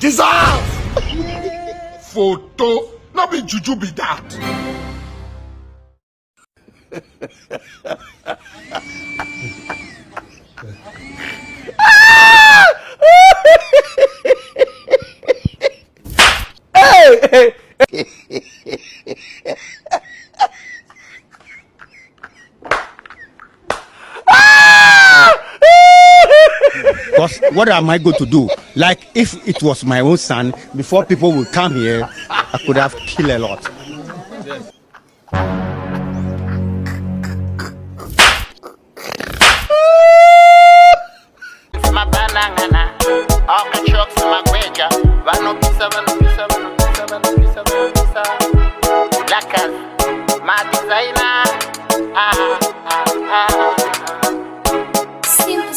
Deserve! Photo, not be juju be that. Because what am I going to do? Like if it was my own son, before people would come here, I could have killed a lot.